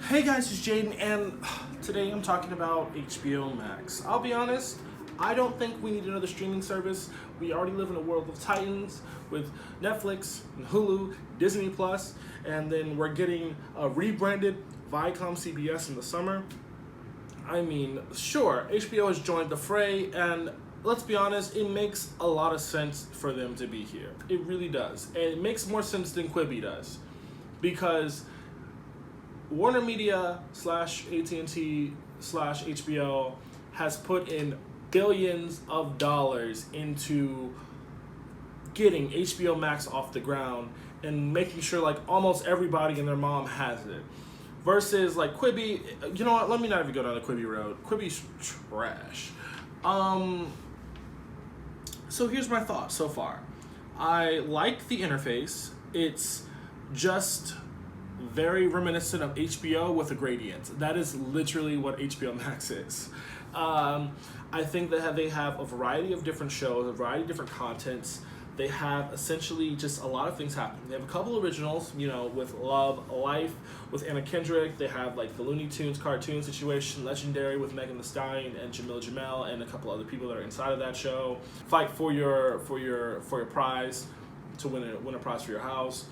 Hey guys, it's Jaden, and today I'm talking about HBO Max. I'll be honest, I don't think we need another streaming service. We already live in a world of titans with Netflix, and Hulu, Disney Plus, and then we're getting a rebranded Viacom CBS in the summer. I mean, sure, HBO has joined the fray, and let's be honest, it makes a lot of sense for them to be here. It really does. And it makes more sense than Quibi does. Because Warner Media / AT&T / HBO has put in billions of dollars into getting HBO Max off the ground and making sure like almost everybody and their mom has it. Versus like Quibi, you know what? Let me not even go down the Quibi road. Quibi's trash. So here's my thoughts so far. I like the interface. It's just very reminiscent of HBO with a gradient. That is literally what HBO Max is. I think that they have a variety of different shows, a variety of different contents. They have essentially just a lot of things happening. They have a couple originals, you know, with Love, Life, with Anna Kendrick. They have like the Looney Tunes cartoon situation, Legendary with Megan Thee Stallion and Jamil Jamel, and a couple other people that are inside of that show. Fight for your prize to win a prize for your house.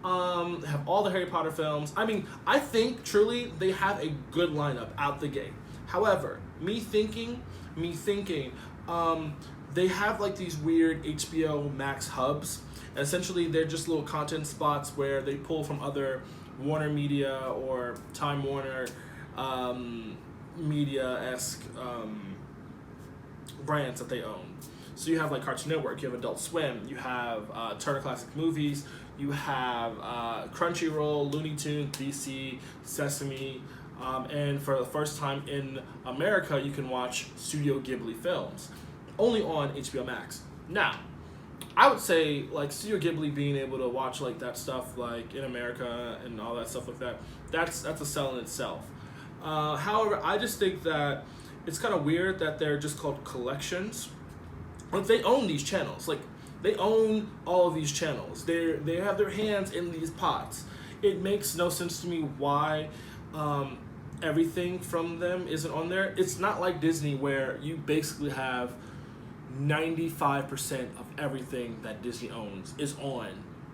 Have all the Harry Potter films. I mean, I think truly they have a good lineup out the gate. However, me thinking, they have like these weird HBO Max hubs. And essentially, they're just little content spots where they pull from other Warner Media or Time Warner Media-esque brands that they own. So you have like Cartoon Network, you have Adult Swim, you have Turner Classic Movies, you have Crunchyroll, Looney Tunes, DC, Sesame, and for the first time in America, you can watch Studio Ghibli films, only on HBO Max. Now, I would say like Studio Ghibli being able to watch like that stuff like in America and all that stuff like that, that's a sell in itself. However, I just think that it's kind of weird that they're just called collections. Like they own these channels, like they own all of these channels. They have their hands in these pots. It makes no sense to me why everything from them isn't on there. It's not like Disney where you basically have 95% of everything that Disney owns is on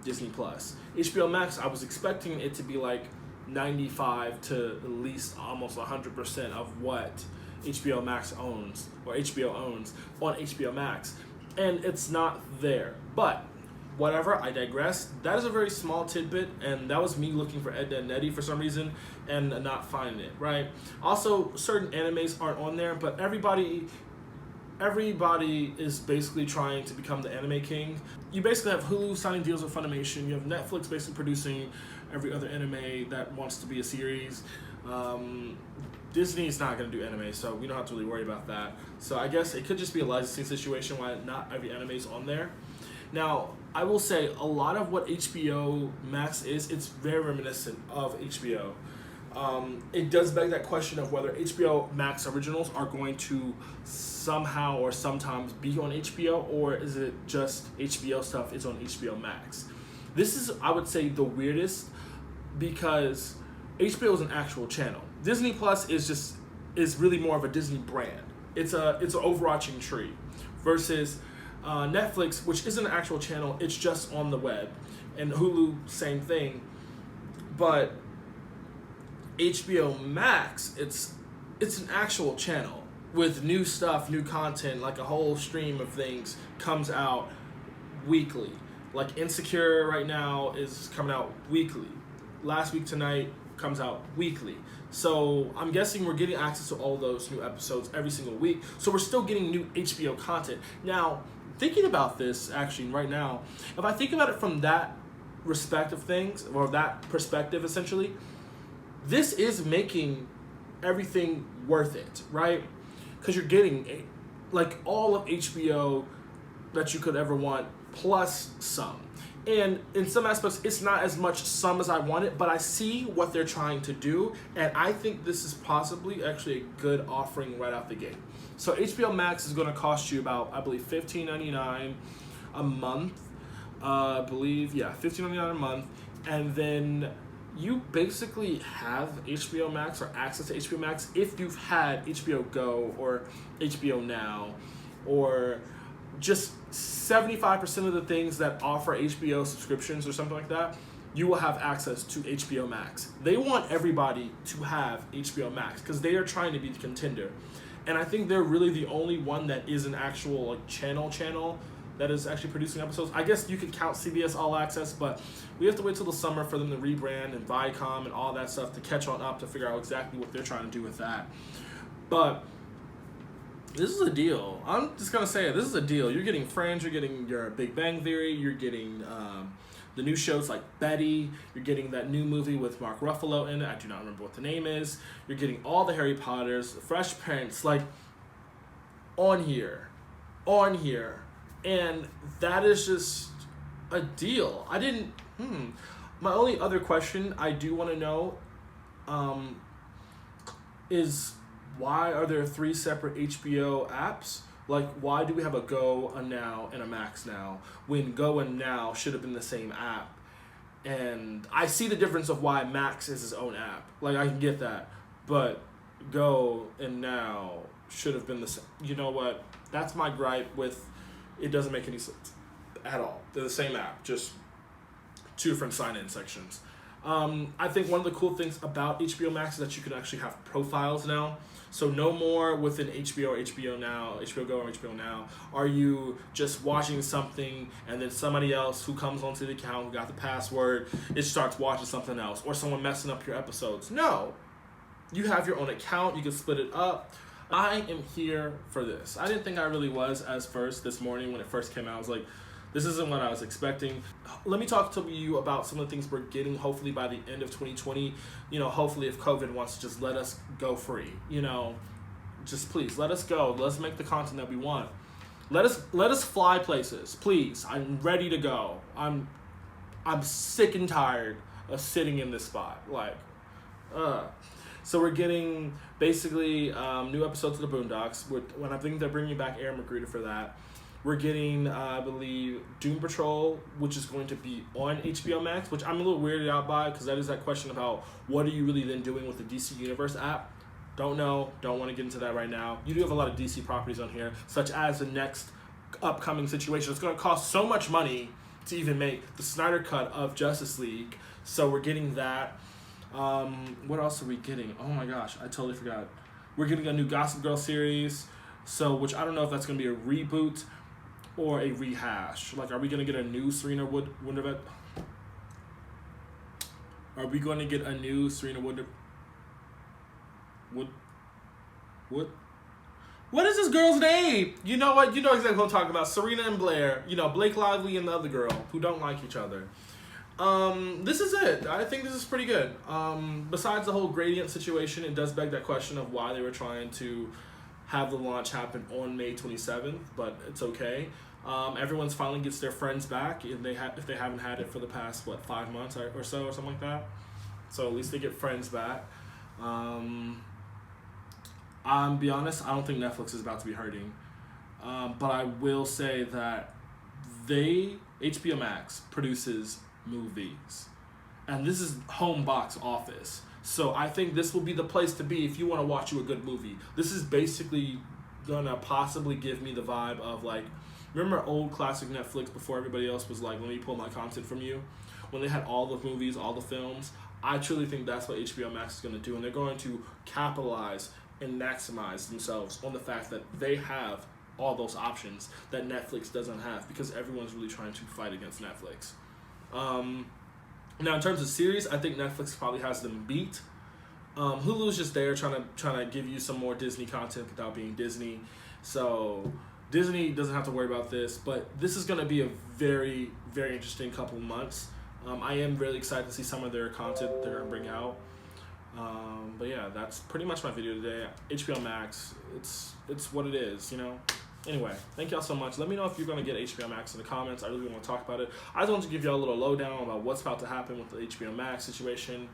Disney Plus. HBO Max, I was expecting it to be like 95 to at least almost 100% of what HBO Max owns, or HBO owns, on HBO Max. And it's not there. But, whatever, I digress. That is a very small tidbit, and that was me looking for Ed, Edd n Eddy for some reason, and not finding it, right? Also, certain animes aren't on there, but everybody is basically trying to become the anime king. You basically have Hulu signing deals with Funimation. You have Netflix basically producing every other anime that wants to be a series. Disney's not going to do anime, so we don't have to really worry about that. So I guess it could just be a licensing situation why not every anime is on there. Now, I will say a lot of what HBO Max is, it's very reminiscent of HBO. It does beg that question of whether HBO Max originals are going to somehow or sometimes be on HBO, or is it just HBO stuff is on HBO Max? This is, I would say, the weirdest because HBO is an actual channel. Disney Plus is really more of a Disney brand. It's an overarching tree, versus Netflix, which isn't an actual channel. It's just on the web, and Hulu, same thing. But HBO Max, it's an actual channel with new stuff, new content, like a whole stream of things comes out weekly. Like Insecure right now is coming out weekly. Last Week Tonight comes out weekly. So I'm guessing we're getting access to all those new episodes every single week. So we're still getting new HBO content. Now, thinking about this actually right now, if I think about it from that respect of things, or that perspective essentially, this is making everything worth it, right? Because you're getting like all of HBO that you could ever want, plus some. And in some aspects, it's not as much some as I wanted, but I see what they're trying to do, and I think this is possibly actually a good offering right out the gate. So HBO Max is going to cost you about, I believe, $15.99 a month. $15.99 a month, and then you basically have HBO Max or access to HBO Max if you've had HBO Go or HBO Now, or just 75% of the things that offer HBO subscriptions or something like that, you will have access to HBO Max. They want everybody to have HBO Max because they are trying to be the contender. And I think they're really the only one that is an actual like channel that is actually producing episodes. I guess you could count CBS All Access, but we have to wait till the summer for them to rebrand and Viacom and all that stuff to catch on up to figure out exactly what they're trying to do with that. But this is a deal. I'm just going to say it. This is a deal. You're getting Friends. You're getting your Big Bang Theory. You're getting the new shows like Betty. You're getting that new movie with Mark Ruffalo in it. I do not remember what the name is. You're getting all the Harry Potters, Fresh Prince, like on here. And that is just a deal. My only other question I do want to know is why are there 3 separate HBO apps? Like, why do we have a Go, a Now, and a Max Now when Go and Now should have been the same app? And I see the difference of why Max is his own app. Like, I can get that. But Go and Now should have been the same. You know what? That's my gripe with it. Doesn't make any sense at all. They're the same app, just 2 different sign-in sections. I think one of the cool things about HBO Max is that you can actually have profiles now. So no more within HBO or HBO Now, HBO Go or HBO Now, are you just watching something and then somebody else who comes onto the account, who got the password, it starts watching something else, or someone messing up your episodes. No. You have your own account. You can split it up. I am here for this. I didn't think I really was as first this morning when it first came out. I was like, this isn't what I was expecting. Let me talk to you about some of the things we're getting, hopefully by the end of 2020. You know, hopefully if COVID wants to just let us go free, you know, just please let us go. Let's make the content that we want. Let us fly places, please. I'm ready to go. I'm sick and tired of sitting in this spot. So we're getting basically new episodes of the Boondocks. When I think they're bringing back Aaron McGruder for that. We're getting, I believe, Doom Patrol, which is going to be on HBO Max, which I'm a little weirded out by because that is that question about what are you really then doing with the DC Universe app? Don't know. Don't want to get into that right now. You do have a lot of DC properties on here, such as the next upcoming situation. It's going to cost so much money to even make the Snyder Cut of Justice League. So we're getting that. What else are we getting? Oh my gosh, I totally forgot. We're getting a new Gossip Girl series, which I don't know if that's going to be a reboot or a rehash. Like, are we going to get a new Serena Wondervet? Are we going to get a new Serena What is this girl's name? You know what? You know exactly what I'm talking about. Serena and Blair. You know, Blake Lively and the other girl who don't like each other. This is it. I think this is pretty good. Besides the whole gradient situation, it does beg that question of why they were trying to have the launch happen on May 27th, but it's okay. Everyone's finally gets their Friends back, if they haven't had it for the past 5 months or so or something like that. So at least they get Friends back. I'll be honest, I don't think Netflix is about to be hurting, but I will say that HBO Max produces movies, and this is home box office. So I think this will be the place to be if you want to watch you a good movie. This is basically gonna possibly give me the vibe of like, remember old classic Netflix before everybody else was like, let me pull my content from you? When they had all the movies, all the films, I truly think that's what HBO Max is going to do. And they're going to capitalize and maximize themselves on the fact that they have all those options that Netflix doesn't have, because everyone's really trying to fight against Netflix. Now, in terms of series, I think Netflix probably has them beat. Hulu's just there trying to give you some more Disney content without being Disney. So Disney doesn't have to worry about this, but this is going to be a very, very interesting couple months. I am really excited to see some of their content they're going to bring out. But yeah, that's pretty much my video today. HBO Max, it's what it is, you know? Anyway, thank y'all so much. Let me know if you're going to get HBO Max in the comments. I really want to talk about it. I just want to give y'all a little lowdown about what's about to happen with the HBO Max situation.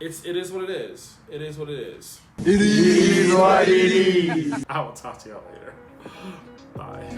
It is what it is. It is what it is. It is what it is. I will talk to y'all later. Bye.